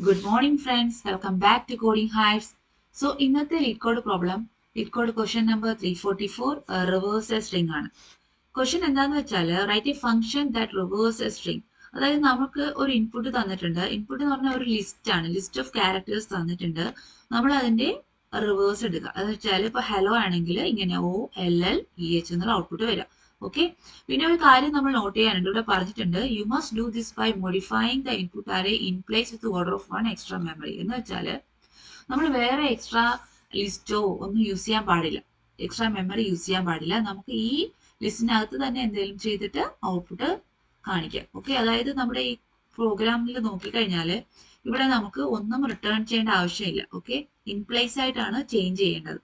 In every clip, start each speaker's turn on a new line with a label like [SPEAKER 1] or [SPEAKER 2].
[SPEAKER 1] Good morning, friends. Welcome back to Coding Hives. So, ഇന്നത്തെ lead code problem lead code question number 344 reverse A string ആണ്. Question എന്താന്ന് വെച്ചാൽ write a function that reverse A string. അതായത് നമുക്ക് ഒരു input തന്നിട്ടുണ്ട്. Input എന്ന് പറഞ്ഞാൽ ഒരു ലിസ്റ്റ് ആണ്. ലിസ്റ്റ് ഓഫ് ക്യാരക്ടേഴ്സ് തന്നിട്ടുണ്ട്. നമ്മൾ അതിന്റെ റിവേഴ്സ് എടുക്കുക. അത് വെച്ചാൽ ഇപ്പൊ ഹലോ ആണെങ്കിൽ ഇങ്ങനെ OLLEH എന്നുള്ള ഔട്ട്പുട്ട് വരിക. ഓക്കെ, പിന്നെ ഒരു കാര്യം നമ്മൾ നോട്ട് ചെയ്യാനുണ്ട്. ഇവിടെ പറഞ്ഞിട്ടുണ്ട് you must do this by modifying the input array in place with order of 1 extra memory. എന്ന് വെച്ചാൽ നമ്മൾ വേറെ എക്സ്ട്രാ ലിസ്റ്റോ ഒന്നും യൂസ് ചെയ്യാൻ പാടില്ല, എക്സ്ട്രാ മെമ്മറി യൂസ് ചെയ്യാൻ പാടില്ല. നമുക്ക് ഈ ലിസ്റ്റിനകത്ത് തന്നെ എന്തെങ്കിലും ചെയ്തിട്ട് ഔട്ട്പുട്ട് കാണിക്കാം. ഓക്കെ, അതായത് നമ്മുടെ ഈ പ്രോഗ്രാമിൽ നോക്കിക്കഴിഞ്ഞാൽ ഇവിടെ നമുക്ക് ഒന്നും റിട്ടേൺ ചെയ്യേണ്ട ആവശ്യമില്ല. ഓക്കെ, ഇൻ പ്ലേസ് ആയിട്ടാണ് ചേഞ്ച് ചെയ്യേണ്ടത്.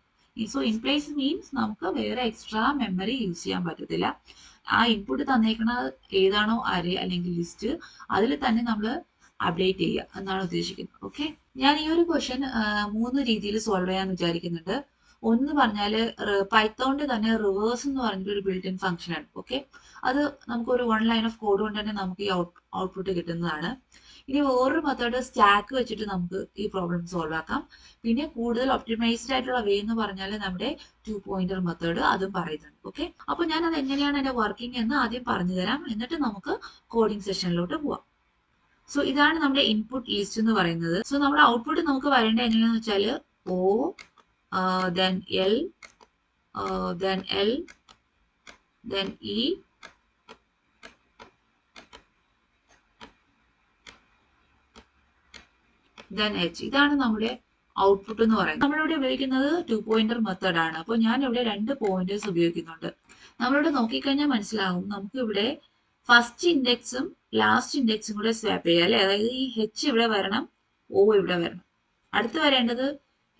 [SPEAKER 1] സോ ഇൻ പ്ലേസ് മീൻസ് നമുക്ക് വേറെ എക്സ്ട്രാ മെമ്മറി യൂസ് ചെയ്യാൻ പറ്റത്തില്ല. ആ ഇൻപുട്ട് തന്നേക്കുന്നത് ഏതാണോ അറേ അല്ലെങ്കിൽ ലിസ്റ്റ് അതിൽ തന്നെ നമ്മൾ അപ്ഡേറ്റ് ചെയ്യുക എന്നാണ് ഉദ്ദേശിക്കുന്നത്. ഓക്കെ, ഞാൻ ഈ ഒരു ക്വസ്റ്റ്യൻ 3 രീതിയിൽ സോൾവ് ചെയ്യാന്ന് വിചാരിക്കുന്നുണ്ട്. ഒന്ന് പറഞ്ഞാല് പൈത്തോണിന്റെ തന്നെ റിവേഴ്സ് എന്ന് പറഞ്ഞിട്ട് ഒരു ബിൽറ്റ് ഇൻ ഫംഗ്ഷൻ ആണ്. ഓക്കെ, അത് നമുക്ക് ഒരു 1 ലൈൻ ഓഫ് കോഡ് കൊണ്ട് തന്നെ നമുക്ക് ഈ ഔട്ട്പുട്ട് കിട്ടുന്നതാണ്. ഇനി വേറൊരു മെത്തേഡ് സ്റ്റാക്ക് വെച്ചിട്ട് നമുക്ക് ഈ പ്രോബ്ലം സോൾവ് ആക്കാം. പിന്നെ കൂടുതൽ ഒപ്റ്റിമൈസ്ഡ് ആയിട്ടുള്ള വേ എന്ന് പറഞ്ഞാൽ നമ്മുടെ 2 പോയിന്റർ മെത്തേഡ് അതും പറയുന്നുണ്ട്. ഓക്കെ, അപ്പൊ ഞാൻ അത് എങ്ങനെയാണ് എന്റെ വർക്കിംഗ് എന്ന് ആദ്യം പറഞ്ഞു തരാം, എന്നിട്ട് നമുക്ക് കോഡിംഗ് സെഷനിലോട്ട് പോവാം. സോ ഇതാണ് നമ്മുടെ ഇൻപുട്ട് ലിസ്റ്റ് എന്ന് പറയുന്നത്. സോ നമ്മുടെ ഔട്ട്പുട്ട് നമുക്ക് വരേണ്ടത് എങ്ങനെയാണെന്ന് വെച്ചാൽ O then L then L then E then H. ഇതാണ് നമ്മുടെ ഔട്ട്പുട്ട് എന്ന് പറയുന്നത്. നമ്മളിവിടെ ഉപയോഗിക്കുന്നത് 2 പോയിന്റർ മെത്തേഡ് ആണ്. അപ്പോൾ ഞാൻ ഇവിടെ 2 പോയിന്റേഴ്സ് ഉപയോഗിക്കുന്നുണ്ട്. നമ്മളിവിടെ നോക്കിക്കഴിഞ്ഞാൽ മനസ്സിലാവും നമുക്ക് ഇവിടെ ഫസ്റ്റ് ഇൻഡെക്സും ലാസ്റ്റ് ഇൻഡെക്സും കൂടെ സ്വാപ്പ് ചെയ്യാം അല്ലെ. അതായത് ഈ H ഇവിടെ വരണം, O ഇവിടെ വരണം. അടുത്ത് വരേണ്ടത്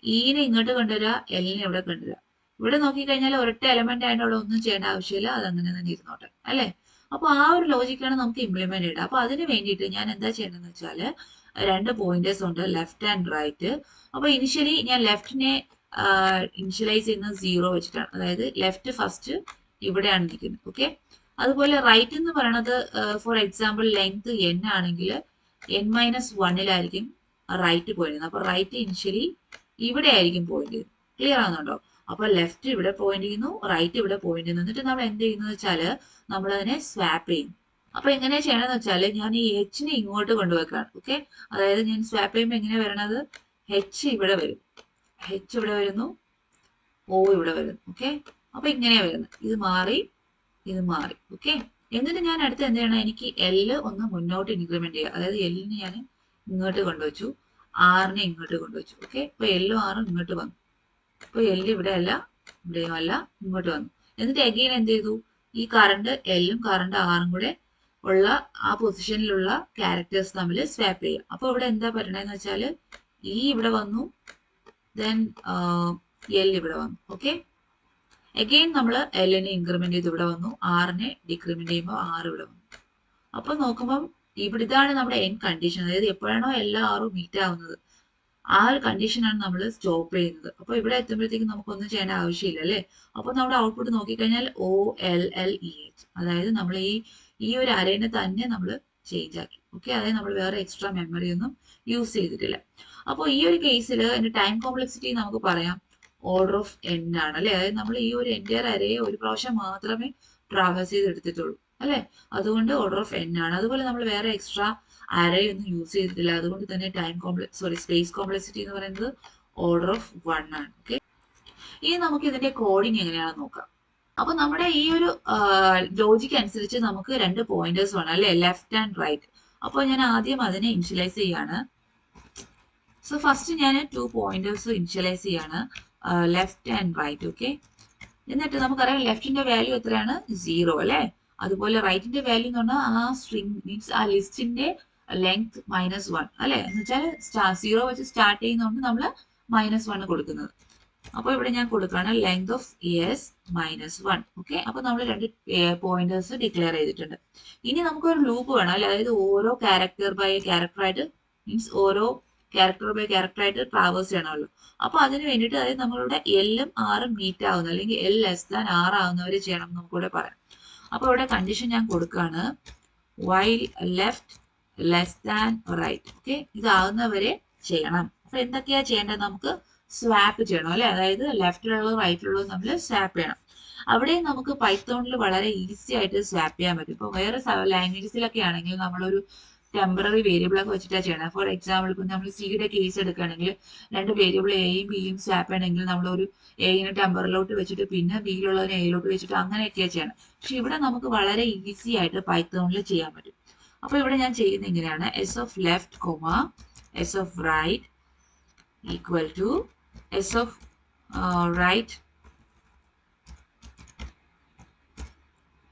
[SPEAKER 1] ഇനെ ഇങ്ങോട്ട് കൊണ്ടുവരിക, എല്ലിനെ ഇവിടെ കൊണ്ടുവരിക. ഇവിടെ നോക്കിക്കഴിഞ്ഞാൽ ഒരൊറ്റ എലമെന്റ് ആയിട്ട് അവിടെ ഒന്നും ചെയ്യേണ്ട ആവശ്യമില്ല, അത് അങ്ങനെ തന്നെ ഇരുന്നോട്ടെ അല്ലെ. അപ്പൊ ആ ഒരു ലോജിക്കാണ് നമുക്ക് ഇംപ്ലിമെന്റ് ചെയ്യേണ്ടത്. അപ്പൊ അതിന് വേണ്ടിയിട്ട് ഞാൻ എന്താ ചെയ്യേണ്ടതെന്ന് വെച്ചാൽ 2 പോയിന്റേഴ്സ് ഉണ്ട്, ലെഫ്റ്റ് ആൻഡ് റൈറ്റ്. അപ്പൊ ഇനിഷ്യലി ഞാൻ ലെഫ്റ്റിനെ ഇനിഷ്യലൈസ് ചെയ്യുന്നത് 0 വെച്ചിട്ടാണ്. അതായത് ലെഫ്റ്റ് ഫസ്റ്റ് ഇവിടെയാണ് നിൽക്കുന്നത്. ഓക്കെ, അതുപോലെ റൈറ്റ് എന്ന് പറയുന്നത് ഫോർ എക്സാമ്പിൾ ലെങ്ത് n ആണെങ്കിൽ n-1 റൈറ്റ് പോയിന്റ് ചെയ്യുന്നത്. അപ്പൊ റൈറ്റ് ഇനിഷ്യലി ഇവിടെ ആയിരിക്കും പോയിന്റ് ചെയ്യുന്നത്. ക്ലിയർ ആവുന്നുണ്ടോ? അപ്പൊ ലെഫ്റ്റ് ഇവിടെ പോയിന്റ് ചെയ്യുന്നു, റൈറ്റ് ഇവിടെ പോയിന്റ് ചെയ്യുന്നു. എന്നിട്ട് നമ്മൾ എന്ത് ചെയ്യുന്നത് വെച്ചാല് നമ്മൾ അതിനെ സ്വാപ്പ് ചെയ്യും. അപ്പൊ എങ്ങനെയാ ചെയ്യണമെന്ന് വെച്ചാൽ ഞാൻ ഈ Hനെ ഇങ്ങോട്ട് കൊണ്ടുവെക്കാണ്. ഓക്കെ, അതായത് ഞാൻ സ്വാപ്പ് ചെയ്യുമ്പോൾ എങ്ങനെയാ വരണത്, H ഇവിടെ വരും, H ഇവിടെ വരുന്നു, O ഇവിടെ വരുന്നു. ഓക്കെ, അപ്പൊ ഇങ്ങനെയാ വരുന്നത്. ഇത് മാറി, ഇത് മാറി. ഓക്കെ, എന്നിട്ട് ഞാൻ അടുത്ത് എന്ത് ചെയ്യണം, എനിക്ക് L ഒന്ന് മുന്നോട്ട് ഇൻക്രിമെന്റ് ചെയ്യുക. അതായത് Lനെ ഞാൻ ഇങ്ങോട്ട് കൊണ്ടുവച്ചു, ആറിനെ ഇങ്ങോട്ട് കൊണ്ടുവച്ചു. ഓക്കെ, ഇപ്പൊ എല്ലും ആറും ഇങ്ങോട്ട് വന്നു. ഇപ്പൊ എല്ല് ഇവിടെ അല്ല, ഇവിടെയും അല്ല, ഇങ്ങോട്ട് വന്നു. എന്നിട്ട് എഗെയിൻ എന്ത് ചെയ്തു, ഈ കറണ്ട് എല്ലും കറണ്ട് ആറും കൂടെ ഉള്ള ആ പൊസിഷനിലുള്ള ക്യാരക്ടേഴ്സ് തമ്മിൽ സ്വാപ്പ് ചെയ്യുക. അപ്പൊ ഇവിടെ എന്താ പറയണെന്ന് വെച്ചാല് ഈ ഇവിടെ വന്നു, ദെൻ എൽ ഇവിടെ വന്നു. ഓക്കെ, എഗെയിൻ നമ്മൾ എല്ലിനെ ഇൻക്രിമെന്റ് ചെയ്ത് ഇവിടെ വന്നു, ആറിനെ ഡിക്രിമെന്റ് ചെയ്യുമ്പോൾ 6 ഇവിടെ വന്നു. അപ്പൊ നോക്കുമ്പോൾ ഇതാണ് നമ്മുടെ എൻ കണ്ടീഷൻ. അതായത് എപ്പോഴാണോ എല്ലാ ആറും മീറ്റ് ആവുന്നത് ആ ഒരു കണ്ടീഷനാണ് നമ്മൾ സ്റ്റോപ്പ് ചെയ്യുന്നത്. അപ്പൊ ഇവിടെ എത്തുമ്പോഴത്തേക്കും നമുക്കൊന്നും ചെയ്യേണ്ട ആവശ്യമില്ല അല്ലേ. അപ്പൊ നമ്മുടെ ഔട്ട്പുട്ട് നോക്കിക്കഴിഞ്ഞാൽ OLLEH, അതായത് നമ്മൾ ഈ ഒരു അരേനെ തന്നെ നമ്മൾ ചേഞ്ച് ആക്കി. ഓക്കെ, അതായത് നമ്മൾ വേറെ എക്സ്ട്രാ മെമ്മറി ഒന്നും യൂസ് ചെയ്തിട്ടില്ല. അപ്പോൾ ഈ ഒരു കേസിൽ അതിന്റെ ടൈം കോംപ്ലക്സിറ്റി നമുക്ക് പറയാം ഓർഡർ ഓഫ് n ആണ് അല്ലെ. അതായത് നമ്മൾ ഈ ഒരു എൻറ്റയർ അരയെ ഒരു പ്രാവശ്യം മാത്രമേ ട്രാവേഴ്സ് ചെയ്ത് എടുത്തിട്ടുള്ളൂ അല്ലെ. അതുകൊണ്ട് ഓർഡർ ഓഫ് n ആണ്. അതുപോലെ നമ്മൾ വേറെ എക്സ്ട്രാ അരേ ഒന്നും യൂസ് ചെയ്തിട്ടില്ല. അതുകൊണ്ട് തന്നെ സ്പേസ് കോംപ്ലക്സിറ്റി എന്ന് പറയുന്നത് ഓർഡർ ഓഫ് 1 ആണ്. ഓക്കെ, ഇനി നമുക്ക് ഇതിന്റെ കോഡിങ് എങ്ങനെയാണെന്ന് നോക്കാം. അപ്പൊ നമ്മുടെ ഈ ഒരു ലോജിക്ക് അനുസരിച്ച് നമുക്ക് 2 പോയിന്റേഴ്സ് വേണം അല്ലെ, ലെഫ്റ്റ് ആൻഡ് റൈറ്റ്. അപ്പൊ ഞാൻ ആദ്യം അതിനെ ഇനിഷ്യലൈസ് ചെയ്യാണ്. സോ ഫസ്റ്റ് ഞാൻ 2 പോയിന്റേഴ്സ് ഇനിഷ്യലൈസ് ചെയ്യാണ്, ലെഫ്റ്റ് ആൻഡ് റൈറ്റ്. ഓക്കെ, എന്നിട്ട് നമുക്കറിയാം ലെഫ്റ്റിന്റെ വാല്യൂ എത്രയാണ്, 0 അല്ലെ. അതുപോലെ റൈറ്റിന്റെ വാല്യൂ എന്ന് പറഞ്ഞാൽ ആ സ്ട്രിംഗ് മീൻസ് ആ ലിസ്റ്റിന്റെ ലെങ്ത് -1 അല്ലെ. എന്ന് വെച്ചാൽ 0 വെച്ച് സ്റ്റാർട്ട് ചെയ്യുന്നതുകൊണ്ട് നമ്മൾ -1 കൊടുക്കുന്നത്. അപ്പൊ ഇവിടെ ഞാൻ കൊടുക്കുകയാണ് ലെങ്ത് ഓഫ് -1. ഓക്കെ, അപ്പൊ നമ്മൾ 2 പോയിന്റേഴ്സ് ഡിക്ലെയർ ചെയ്തിട്ടുണ്ട്. ഇനി നമുക്കൊരു ലൂപ്പ് വേണം അല്ലെ. അതായത് ഓരോ ക്യാരക്ടർ ബൈ ക്യാരക്ടർ ആയിട്ട് മീൻസ് ഓരോ ക്യാരക്ടർ ബൈ ക്യാരക്ടർ ആയിട്ട് ട്രാവേഴ്സ് ചെയ്യണമല്ലോ. അപ്പൊ അതിന് വേണ്ടിയിട്ട് അതായത് നമ്മളുടെ എല്ലും ആറും മീറ്റ് ആവുന്ന അല്ലെങ്കിൽ L<6 ആവുന്നവരെ ചെയ്യണം നമുക്കിവിടെ പറയാം. അപ്പൊ ഇവിടെ കണ്ടീഷൻ ഞാൻ കൊടുക്കുകയാണ് while left less than right. Okay, ഇതാകുന്നവരെ ചെയ്യണം. അപ്പൊ എന്തൊക്കെയാ ചെയ്യേണ്ടത്? നമുക്ക് സ്വാപ്പ് ചെയ്യണം അല്ലെ, അതായത് ലെഫ്റ്റിലുള്ളതും റൈറ്റിലുള്ളതും നമ്മൾ സ്വാപ്പ് ചെയ്യണം. അവിടെ നമുക്ക് പൈത്തോണിൽ വളരെ ഈസി ആയിട്ട് സ്വാപ്പ് ചെയ്യാൻ പറ്റും. ഇപ്പൊ വേറെ ലാംഗ്വേജസിലൊക്കെ ആണെങ്കിൽ നമ്മളൊരു ടെമ്പററി വേരിയബിൾ ഒക്കെ വെച്ചിട്ടാണ് ചെയ്യണം. ഫോർ എക്സാമ്പിൾ ഇപ്പൊ നമ്മൾ സിയുടെ കേസ് എടുക്കുകയാണെങ്കിൽ രണ്ട് വേരിയബിൾ എയും ബിയും സ്വാപ്പ് ചെയ്യണമെങ്കിൽ നമ്മളൊരു എയിനെ ടെമ്പറിലോട്ട് വെച്ചിട്ട് പിന്നെ ബിയിലുള്ളതിനെ എയിലോട്ട് വെച്ചിട്ട് അങ്ങനെയൊക്കെയാണ് ചെയ്യണം. പക്ഷെ ഇവിടെ നമുക്ക് വളരെ ഈസി ആയിട്ട് പൈത്തോണിൽ ചെയ്യാൻ പറ്റും. അപ്പൊ ഇവിടെ ഞാൻ ചെയ്യുന്നത് ഇങ്ങനെയാണ്: S of left comma S of right equal to S of right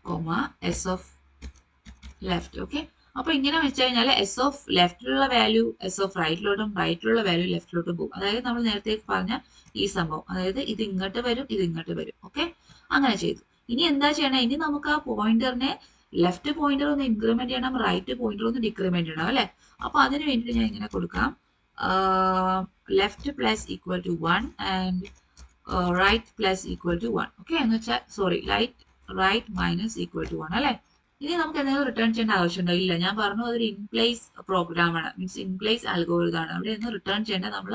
[SPEAKER 1] comma S of left. Okay, അപ്പൊ ഇങ്ങനെ വെച്ച് കഴിഞ്ഞാൽ എസ് ഓഫ് ലെഫ്റ്റിലുള്ള വാല്യൂ എസ് ഓഫ് റൈറ്റിലോട്ടും റൈറ്റിലുള്ള വാല്യൂ ലെഫ്റ്റിലോട്ടും പോകും. അതായത് നമ്മൾ നേരത്തെ പറഞ്ഞ ഈ സംഭവം, അതായത് ഇത് ഇങ്ങോട്ട് വരും, ഇത് ഇങ്ങോട്ട് വരും. ഓക്കെ, അങ്ങനെ ചെയ്തു. ഇനി എന്താ ചെയ്യണം? ഇനി നമുക്ക് ആ പോയിന്ററിനെ ലെഫ്റ്റ് പോയിന്റർ ഒന്ന് ഇൻക്രിമെന്റ് ചെയ്യണം, റൈറ്റ് പോയിന്റർ ഒന്ന് ഡിക്രിമെന്റ് ചെയ്യണം അല്ലെ. അപ്പൊ അതിന് വേണ്ടിയിട്ട് ഞാൻ ഇങ്ങനെ കൊടുക്കാം: left plus equal to 1 and right plus equal to 1. Okay, എന്ന് വെച്ചാൽ sorry, right minus equal to 1 അല്ലെ. ഇനി നമുക്ക് എന്തെങ്കിലും റിട്ടേൺ ചെയ്യേണ്ട ആവശ്യമുണ്ടോ? ഇല്ല. ഞാൻ പറഞ്ഞു അതൊരു ഇൻപ്ലേസ് പ്രോഗ്രാം ആണ്, മീൻസ് ഇൻപ്ലേസ് അൽഗോരിതം ആണ്. അവിടെ ഒന്നും റിട്ടേൺ ചെയ്യേണ്ട, നമ്മൾ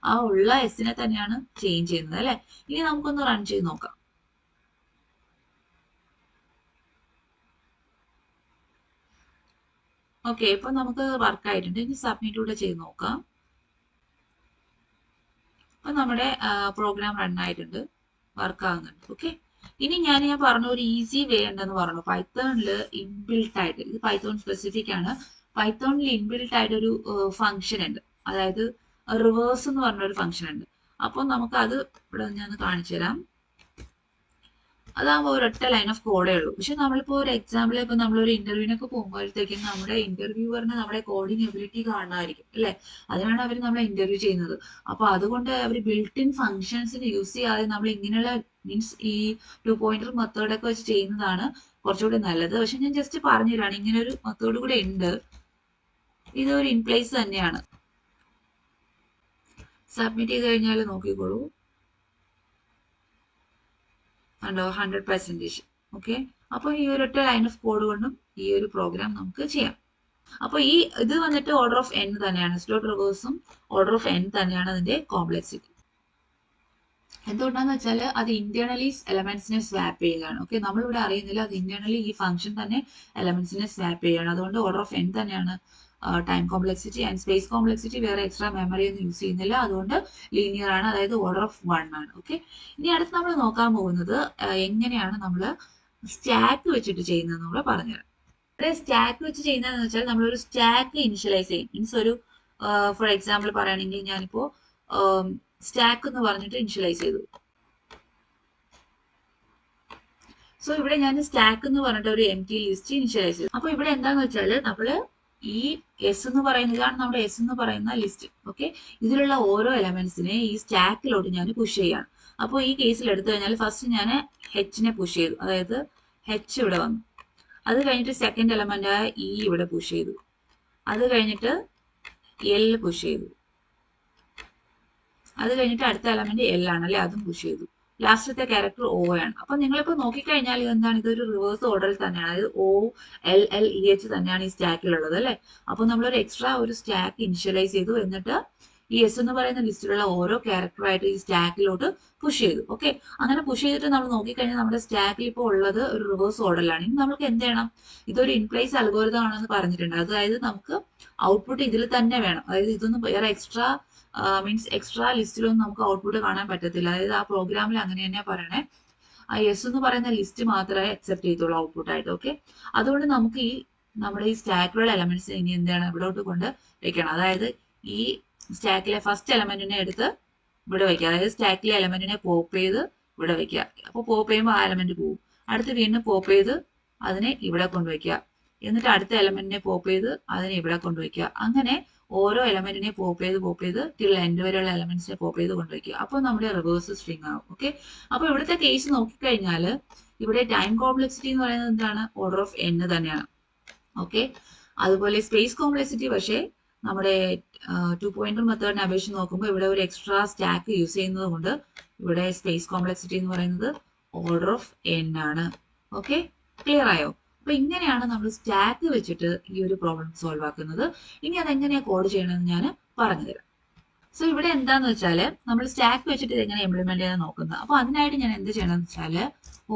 [SPEAKER 1] ആ ഉള്ള എസിനെ തന്നെയാണ് ചേഞ്ച് ചെയ്യുന്നത് അല്ലെ. ഇനി നമുക്കൊന്ന് റൺ ചെയ്ത് നോക്കാം. ഓക്കെ, ഇപ്പൊ നമുക്ക് വർക്ക് ആയിട്ടുണ്ട്. ഇനി സബ്മിറ്റ് കൂടെ ചെയ്ത് നോക്കാം. അപ്പൊ നമ്മുടെ പ്രോഗ്രാം റൺ ആയിട്ടുണ്ട്, വർക്ക് ആകുന്നുണ്ട്. ഓക്കെ, ഇനി ഞാൻ പറഞ്ഞ ഒരു ഈസി വേ ഉണ്ടെന്ന് പറഞ്ഞു. പൈത്തോണിൽ ഇൻബിൽട്ട് ആയിട്ട്, ഇത് പൈത്തോൺ സ്പെസിഫിക് ആണ്, പൈത്തോണിൽ ഇൻബിൽട്ട് ആയിട്ട് ഒരു ഫംഗ്ഷൻ ഉണ്ട്, അതായത് റിവേഴ്സ് എന്ന് പറഞ്ഞ ഒരു ഫംഗ്ഷൻ ഉണ്ട്. അപ്പോൾ നമുക്ക് അത് ഇവിടെ ഞാൻ കാണിച്ചു തരാം. അതാകുമ്പോൾ ഒരൊറ്റ ലൈൻ ഓഫ് കോഡേ ഉള്ളൂ. പക്ഷെ നമ്മളിപ്പോൾ ഒരു എക്സാമ്പിൾ, ഇപ്പൊ നമ്മളൊരു ഇന്റർവ്യൂവിനൊക്കെ പോകുമ്പോഴത്തേക്കും നമ്മുടെ ഇന്റർവ്യൂവറിന് നമ്മുടെ കോഡിംഗ് എബിലിറ്റി കാണുമായിരിക്കും അല്ലെ. അതിനാണ് അവർ നമ്മളെ ഇന്റർവ്യൂ ചെയ്യുന്നത്. അപ്പൊ അതുകൊണ്ട് അവർ ബിൽട്ട് ഇൻ ഫംഗ്ഷൻസിന് യൂസ് ചെയ്യാതെ നമ്മൾ ഇങ്ങനെയുള്ള മീൻസ് ഈ 2 പോയിന്റർ മെത്തേഡൊക്കെ വെച്ച് ചെയ്യുന്നതാണ് കുറച്ചുകൂടി നല്ലത്. പക്ഷെ ഞാൻ ജസ്റ്റ് പറഞ്ഞു തരാണ്, ഇങ്ങനെ ഒരു മെത്തേഡ് കൂടെ ഉണ്ട്. ഇതൊരു ഇൻപ്ലേസ് തന്നെയാണ്. സബ്മിറ്റ് ചെയ്ത് കഴിഞ്ഞാൽ നോക്കിക്കോളൂ, ഉണ്ടോ 100%. ഓക്കെ, അപ്പൊ ഈ ഒരൊറ്റ ലൈൻ ഓഫ് കോഡ് കൊണ്ടും ഈ ഒരു പ്രോഗ്രാം നമുക്ക് ചെയ്യാം. അപ്പൊ ഈ ഇത് വന്നിട്ട് ഓർഡർ ഓഫ് n തന്നെയാണ്, സ്ലോട്ട് റിവേഴ്സും ഓർഡർ ഓഫ് n തന്നെയാണ് അതിന്റെ കോംപ്ലക്സിറ്റി. എന്തുകൊണ്ടാന്ന് വെച്ചാൽ അത് ഇന്റേണലി എലമെന്റ്സിനെ സ്വാപ്പ് ചെയ്യുകയാണ്. ഓക്കെ, നമ്മളിവിടെ അറിയുന്നില്ല, അത് ഇന്റേണലി ഈ ഫംഗ്ഷൻ തന്നെ എലമെന്റ്സിനെ സ്വാപ്പ് ചെയ്യുകയാണ്. അതുകൊണ്ട് ഓർഡർ ഓഫ് n തന്നെയാണ് time complexity. And space complexity വേറെ എക്സ്ട്രാ മെമ്മറി ഒന്നും യൂസ് ചെയ്യുന്നില്ല, അതുകൊണ്ട് ലീനിയർ ആണ്, അതായത് ഓർഡർ ഓഫ് 1 ആണ്. ഓക്കെ, ഇനി അടുത്ത് നമ്മൾ നോക്കാൻ പോകുന്നത് എങ്ങനെയാണ് നമ്മൾ സ്റ്റാക്ക് വെച്ചിട്ട് ചെയ്യുന്നത് നമ്മൾ പറഞ്ഞുതരാം. ഇവിടെ സ്റ്റാക്ക് വെച്ച് ചെയ്യുന്നതെന്ന് വെച്ചാൽ നമ്മളൊരു സ്റ്റാക്ക് ഇനിഷ്യലൈസ് ചെയ്യും. മീൻസ് ഒരു ഫോർ എക്സാമ്പിൾ പറയുകയാണെങ്കിൽ ഞാനിപ്പോ സ്റ്റാക്ക് എന്ന് പറഞ്ഞിട്ട് ഇനിഷ്യലൈസ് ചെയ്തു. സോ ഇവിടെ ഞാൻ സ്റ്റാക്ക് എന്ന് പറഞ്ഞിട്ട് ഒരു എംപ്റ്റി ലിസ്റ്റ് ഇനിഷ്യലൈസ് ചെയ്തു. അപ്പൊ ഇവിടെ എന്താന്ന് വെച്ചാൽ നമ്മള് ഈ എസ് എന്ന് പറയുന്നതാണ് നമ്മുടെ എസ് എന്ന് പറയുന്ന ലിസ്റ്റ്. ഓക്കെ, ഇതിലുള്ള ഓരോ എലമെന്റ്സിനെ ഈ സ്റ്റാക്കിലോട്ട് ഞാൻ പുഷ് ചെയ്യാണ്. അപ്പോൾ ഈ കേസിൽ എടുത്തു കഴിഞ്ഞാൽ ഫസ്റ്റ് ഞാൻ ഹെച്ചിനെ പുഷ് ചെയ്തു, അതായത് ഹെച്ച് ഇവിടെ വന്നു. അത് കഴിഞ്ഞിട്ട് സെക്കൻഡ് എലമെന്റ് ആയ ഇ ഇവിടെ പുഷ് ചെയ്തു. അത് കഴിഞ്ഞിട്ട് എൽ പുഷ് ചെയ്തു. അത് കഴിഞ്ഞിട്ട് അടുത്ത എലമെന്റ് എൽ ആണ് അല്ലെ, അതും പുഷ് ചെയ്തു. ലാസ്റ്റത്തെ ക്യാരക്ടർ ഒ ആണ്. അപ്പൊ നിങ്ങളിപ്പോ നോക്കിക്കഴിഞ്ഞാൽ ഇതെന്താണ്, ഇതൊരു റിവേഴ്സ് ഓർഡറിൽ തന്നെയാണ്, അതായത് O L L E H തന്നെയാണ് ഈ സ്റ്റാക്കിലുള്ളത് അല്ലെ. അപ്പൊ നമ്മളൊരു എക്സ്ട്രാ ഒരു സ്റ്റാക്ക് ഇനിഷ്യലൈസ് ചെയ്തു, എന്നിട്ട് ഈ എസ് എന്ന് പറയുന്ന ലിസ്റ്റിലുള്ള ഓരോ ക്യാരക്ടറായിട്ട് ഈ സ്റ്റാക്കിലോട്ട് പുഷ് ചെയ്തു. ഓക്കെ, അങ്ങനെ പുഷ് ചെയ്തിട്ട് നമ്മൾ നോക്കിക്കഴിഞ്ഞാൽ നമ്മുടെ സ്റ്റാക്കിൽ ഇപ്പോൾ ഉള്ളത് ഒരു റിവേഴ്സ് ഓർഡറിലാണ്. ഇനി നമുക്ക് എന്ത് ചെയ്യണം? ഇതൊരു ഇൻപ്ലേസ് അൽഗോരിതം ആണെന്ന് പറഞ്ഞിട്ടുണ്ട്. അതായത് നമുക്ക് ഔട്ട്പുട്ട് ഇതിൽ തന്നെ വേണം, അതായത് ഇതൊന്നും വേറെ എക്സ്ട്രാ മീൻസ് എക്സ്ട്രാ ലിസ്റ്റിലൊന്നും നമുക്ക് ഔട്ട്പുട്ട് കാണാൻ പറ്റത്തില്ല. അതായത് ആ പ്രോഗ്രാമിൽ അങ്ങനെ തന്നെയാ പറയണേ, ആ എസ് എന്ന് പറയുന്ന ലിസ്റ്റ് മാത്രമേ അക്സെപ്റ്റ് ചെയ്തുള്ളൂ ഔട്ട്പുട്ട് ആയിട്ട്. ഓക്കെ, അതുകൊണ്ട് നമുക്ക് ഈ നമ്മുടെ ഈ സ്റ്റാക്കിലുള്ള എലമെന്റ്സ് ഇനി എന്താണ് ഇവിടോട്ട് കൊണ്ട് വെക്കണം. അതായത് ഈ സ്റ്റാക്കിലെ ഫസ്റ്റ് എലമെന്റിനെ എടുത്ത് ഇവിടെ വെക്കുക, അതായത് സ്റ്റാക്കിലെ എലമെന്റിനെ പോപ്പ് ചെയ്ത് ഇവിടെ വെക്കുക. അപ്പോൾ പോപ്പ് ചെയ്യുമ്പോൾ ആ എലമെന്റ് പോകും. അടുത്ത് വീണ്ടും പോപ്പ് ചെയ്ത് അതിനെ ഇവിടെ കൊണ്ടുവയ്ക്കുക. എന്നിട്ട് അടുത്ത എലമെന്റിനെ പോപ്പ് ചെയ്ത് അതിനെ ഇവിടെ കൊണ്ടുവയ്ക്കുക. അങ്ങനെ ഓരോ എലമെന്റിനെ പോപ്പ് ചെയ്ത് ടിൽ എൻഡ് വരെയുള്ള എലമെന്റ്സിനെ പോപ്പ് ചെയ്ത് കൊണ്ടുവയ്ക്കുക. അപ്പോൾ നമ്മുടെ റിവേഴ്സ് സ്ട്രിംഗ് ആവും. ഓക്കെ, അപ്പൊ ഇവിടുത്തെ കേസ് നോക്കിക്കഴിഞ്ഞാൽ ഇവിടെ ടൈം കോംപ്ലക്സിറ്റി എന്ന് പറയുന്നത് എന്താണ്? ഓർഡർ ഓഫ് n തന്നെയാണ്. ഓക്കെ, അതുപോലെ സ്പേസ് കോംപ്ലക്സിറ്റി പക്ഷേ നമ്മുടെ 2 പോയിന്റർ മെത്തേഡിനെ അപേക്ഷിച്ച് നോക്കുമ്പോൾ ഇവിടെ ഒരു എക്സ്ട്രാ സ്റ്റാക്ക് യൂസ് ചെയ്യുന്നത് കൊണ്ട് ഇവിടെ സ്പേസ് കോംപ്ലക്സിറ്റി എന്ന് പറയുന്നത് ഓർഡർ ഓഫ് n ആണ്. ഓക്കെ, ക്ലിയർ ആയോ? അപ്പൊ ഇങ്ങനെയാണ് നമ്മൾ സ്റ്റാക്ക് വെച്ചിട്ട് ഈ ഒരു പ്രോബ്ലം സോൾവ് ആക്കുന്നത്. ഇനി അതെങ്ങനെയാ കോഡ് ചെയ്യണമെന്ന് ഞാൻ പറഞ്ഞുതരാം. സോ ഇവിടെ എന്താന്ന് വെച്ചാല് നമ്മൾ സ്റ്റാക്ക് വെച്ചിട്ട് ഇത് എങ്ങനെ ഇംപ്ലിമെന്റ് ചെയ്യാൻ നോക്കുന്നത്. അപ്പൊ അതിനായിട്ട് ഞാൻ എന്ത് ചെയ്യണമെന്ന് വെച്ചാല്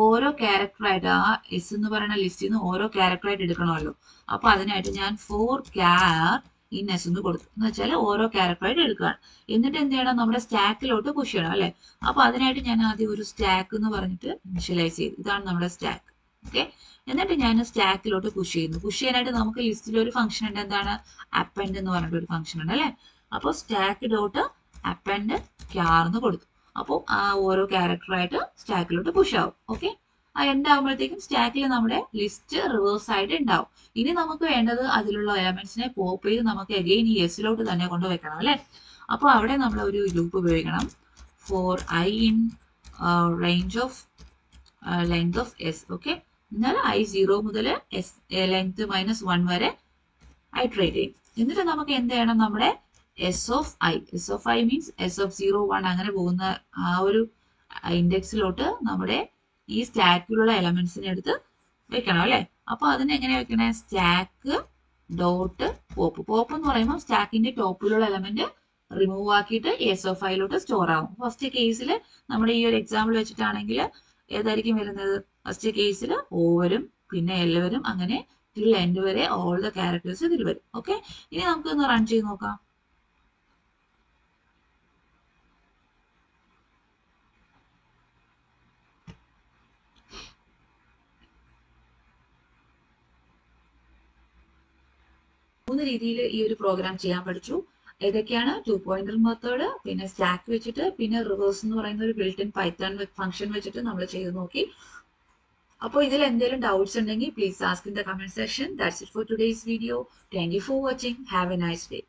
[SPEAKER 1] ഓരോ ക്യാരക്ടറായിട്ട് ആ എസ് എന്ന് പറയുന്ന ലിസ്റ്റിൽ നിന്ന് ഓരോ ക്യാരക്ടറായിട്ട് എടുക്കണമല്ലോ. അപ്പൊ അതിനായിട്ട് ഞാൻ 4 char in എസ് എന്ന് കൊടുത്തു. എന്ന് വെച്ചാൽ ഓരോ ക്യാരക്ടറായിട്ട് എടുക്കുകയാണ്. എന്നിട്ട് എന്ത് ചെയ്യണം, നമ്മുടെ സ്റ്റാക്കിലോട്ട് പുഷ് ചെയ്യണം അല്ലെ. അപ്പൊ അതിനായിട്ട് ഞാൻ ആദ്യം ഒരു സ്റ്റാക്ക് എന്ന് പറഞ്ഞിട്ട് ഇനിഷ്യലൈസ് ചെയ്തു. ഇതാണ് നമ്മുടെ സ്റ്റാക്ക്. ഓക്കെ, എന്നിട്ട് ഞാൻ സ്റ്റാക്കിലോട്ട് പുഷ് ചെയ്യുന്നു. പുഷ് ചെയ്യാനായിട്ട് നമുക്ക് ലിസ്റ്റിൽ ഒരു ഫംഗ്ഷൻ ഉണ്ട്. എന്താണ്? അപ്പൻഡ് എന്ന് പറഞ്ഞിട്ട് ഒരു ഫംഗ്ഷൻ ഉണ്ട് അല്ലെ. അപ്പോൾ സ്റ്റാക്ക് ഡോട്ട് അപ്പൻഡ് ക്യാർ എന്ന് കൊടുത്തു. അപ്പോൾ ആ ഓരോ ക്യാരക്ടറായിട്ട് സ്റ്റാക്കിലോട്ട് പുഷ് ആവും. ഓക്കെ, ആ എൻഡ് ആകുമ്പോഴത്തേക്കും സ്റ്റാക്കിൽ നമ്മുടെ ലിസ്റ്റ് റിവേഴ്സ് ആയിട്ട് ഉണ്ടാവും. ഇനി നമുക്ക് വേണ്ടത് അതിലുള്ള എലമെന്റ്സിനെ പോപ്പ് ചെയ്ത് നമുക്ക് അഗെയിൻ ഈ എസിലോട്ട് തന്നെ കൊണ്ടുവയ്ക്കണം അല്ലെ. അപ്പോൾ അവിടെ നമ്മൾ ഒരു ലൂപ്പ് ഉപയോഗിക്കണം. For I in range of length of S. Okay, എന്നാൽ ഐ 0 മുതൽ എസ് ലെങ്ത് -1 വരെ ഐട്രേറ്റ് ചെയ്യും. എന്നിട്ട് നമുക്ക് എന്ത് ചെയ്യണം, നമ്മുടെ S of I means S of 0 1 അങ്ങനെ പോകുന്ന ആ ഒരു ഇൻഡെക്സിലോട്ട് നമ്മുടെ ഈ സ്റ്റാക്കിലുള്ള എലമെന്റ്സിനെ എടുത്ത് വെക്കണം അല്ലെ. അപ്പൊ അതിന് എങ്ങനെ വെക്കണേ? Stack dot pop. പോപ്പ് എന്ന് പറയുമ്പോൾ സ്റ്റാക്കിന്റെ ടോപ്പിലുള്ള എലമെന്റ് റിമൂവ് ആക്കിയിട്ട് എസ് ഓഫ് ഐയിലോട്ട് സ്റ്റോർ ആവും. ഫസ്റ്റ് കേസിൽ നമ്മുടെ ഈ ഒരു എക്സാമ്പിൾ വെച്ചിട്ടാണെങ്കിൽ ഏതായിരിക്കും വരുന്നത്? ഫസ്റ്റ് കേസിൽ ഓ വരും, പിന്നെ എൽ വരും, അങ്ങനെ ടിൽ എൻഡ് വരെ ഓൾ ദ ക്യാരക്ടേഴ്സ് ഇതിൽ വരും. ഓക്കെ, ഇനി നമുക്ക് ഒന്ന് റൺ ചെയ്ത് നോക്കാം. മൂന്ന് രീതിയിൽ ഈ ഒരു പ്രോഗ്രാം ചെയ്യാൻ പഠിച്ചു. ഏതൊക്കെയാണ്? 2 പോയിന്റർ മെത്തേഡ്, പിന്നെ സ്റ്റാക്ക് വെച്ചിട്ട്, പിന്നെ റിവേഴ്സ് എന്ന് പറയുന്ന ഒരു ബിൽറ്റ് ഇൻ പൈത്തൺ ഫംഗ്ഷൻ വെച്ചിട്ട് നമ്മൾ ചെയ്ത് നോക്കി. അപ്പോൾ ഇതിൽ എന്തെങ്കിലും ഡൗട്ട്സ് ഉണ്ടെങ്കിൽ please ask in the comment section. That's it for today's video. Thank you for watching. Have A nice day.